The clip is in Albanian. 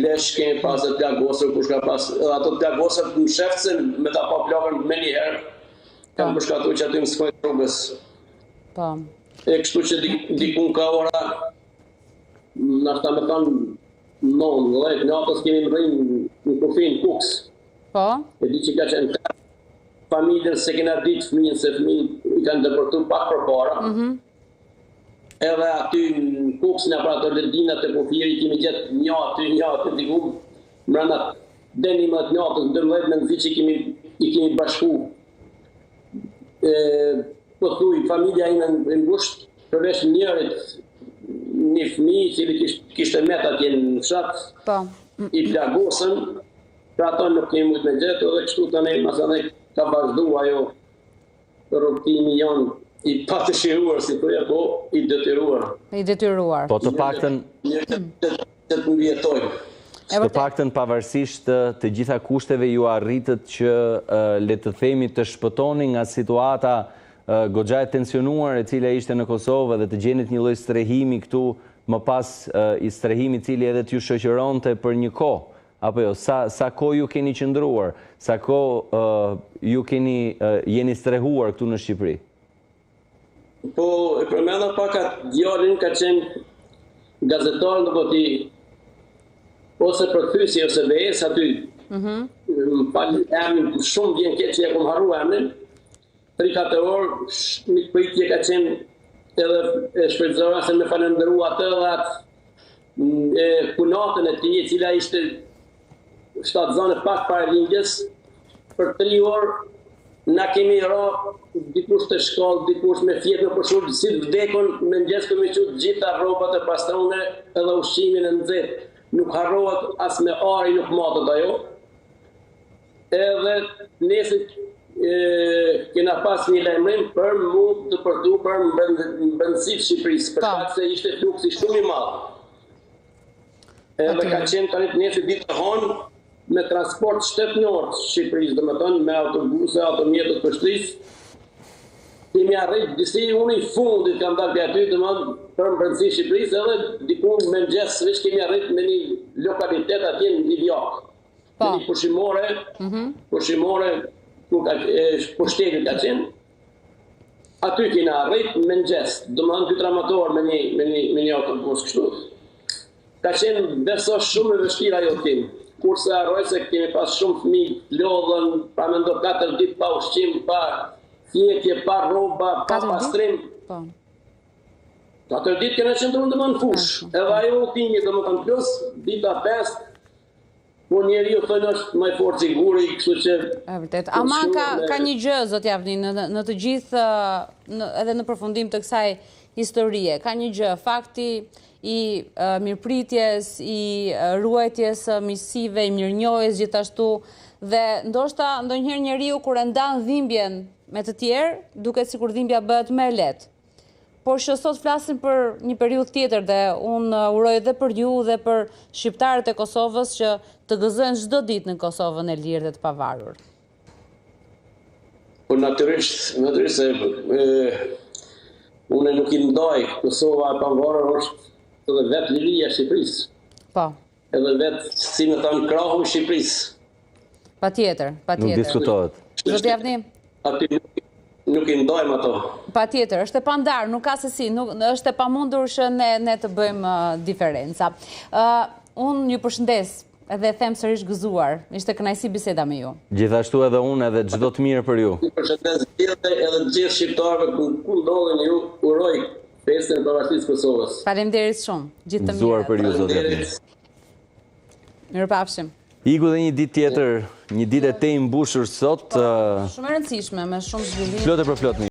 Lesh kemi pas dhe plagosër, kush ka pas, ato plagosër më shefë se me ta pa plagën me njëherë, kam përshkatu që aty më s'kojnë rrugës. E kështu që dikun ka ora, nashta me thanë 9-10 natës kemi më rrinë në kufin kuks. E di që ka qenë të familjen se kena ditë fëmijën, se fëmijën i kanë dëpërtu pak për para. Edhe aty në kuks në pra të lërdinat e kufiri kemi gjetë një diku, mrena denimet njatës, 12 me nëzi që i kemi bashku. Po thuj, familja ime në ngusht, përveç njërit, një fëmijë që kishte met atje në fshat, i plagosën, pra ato nuk kemi mujtë me gjetë, edhe kështu të ne, masane ka vazhdu ajo rrugtimi janë i pa të shiruar, si përja, po i detyruar. I detyruar. Po të paktën... Që të mbjetojnë. Të paktën pavarësisht të gjitha kushteve ju arritët që le të themi të shpëtoni nga situata goxha e tensionuar e cila ishte në Kosovë dhe të gjenit një lloj strehimi këtu, më pas i strehimi cili edhe t'ju shoqëronte për një kohë. Apo jo, sa kohë ju keni qëndruar, sa kohë ju jeni strehuar këtu në Shqipëri? Po, e përmenda pak atë djalin ka qenë gazetar në boti, ose përthysi, ose BS aty. Më falë emnin, shumë vjen keq që ja kom harru emnin. 3-4 orë, një pritje ka qenë edhe e shpërdzora se me falendëru atë dhe atë punatën e ti, e cila ishte 7 zane pak para lindjes, për 3 orë, na kemi ra dikush të shkallë, dikush me fjetë me përshurë, si të vdekon, me njës këmi qëtë gjitha robat e pastrone edhe ushqimin e nëzit. Nuk harrohet as me ari, nuk matët ajo. Edhe nesit kena pas një lajmërim për mu të përdu për mbëndësit Shqipërisë, për kaq se ishte fluksi shumë i madhë. Edhe ka qenë tanit nesit ditë të honë, me transport shtetënor të Shqipërisë, dhe me tonë, me autobuse, automjetët për shtrisë, kemi arrit, disi unë i fundit kam dalë për aty, dhe më për mbërëndësi Shqipërisë, edhe dikun me nxesë sëvish kemi arrit me një lokalitet atje në Livjak. Me një pushimore, ku pushtetit ka qenë, aty kena arrit me nxesë, dhe më në këtë ramator me një autobus kështu. Ka qenë beso shumë e vështira jo tim. Kurse arroj se kemi pas shumë fëmijë, lodhën, pa me ndo 4 ditë pa ushqim, pa fjetje, pa roba, pa pastrim. 4 ditë kena qëndru në më në fush. Edhe ajo utimi dhe më kanë plus, dita 5, po njeri ju thënë është maj fort siguri, kështu që... Vërtet. Ama ka një gjë, Zot Javni, në të gjithë, edhe në përfundim të kësaj historie, ka një gjë, fakti i mirëpritjes, i ruajtjes miqësive, i mirënjohjes gjithashtu, dhe ndoshta ndonjëherë njeriu kur e ndan dhimbjen me të tjerë, duket sikur dhimbja bëhet më e lehtë. Por që sot flasim për një periudhë tjetër dhe unë uroj edhe për ju dhe për shqiptarët e Kosovës që të gëzojnë çdo ditë në Kosovën e lirë dhe të pavarur. Po natyrisht se unë nuk i ndaj Kosova e pavarur është edhe vetë liria Shqipërisë. Po. Edhe vetë, si me thamë, krahu Shqipërisë. Patjetër. Nuk diskutohet. Zot Javni? Aty nuk i ndajmë ato. Patjetër, është e pandar, nuk ka se si, është e pamundur që ne të bëjmë diferenca. Unë ju përshëndes edhe them sërish gëzuar, ishte kënaqësi biseda me ju. Gjithashtu edhe unë edhe çdo të mirë për ju. Ju përshëndes edhe gjithë shqiptarëve ku ndodhen ju, uroj festën e pavarësisë Kosovës. Faleminderit shumë. Gjithë të mirë. Gëzuar për ju, Zot Javni. Mirupafshim. Iku dhe një ditë tjetër, një ditë e tej mbushur sot. Shumë e rëndësishme, me shumë zhvillim. Flotë për flotë.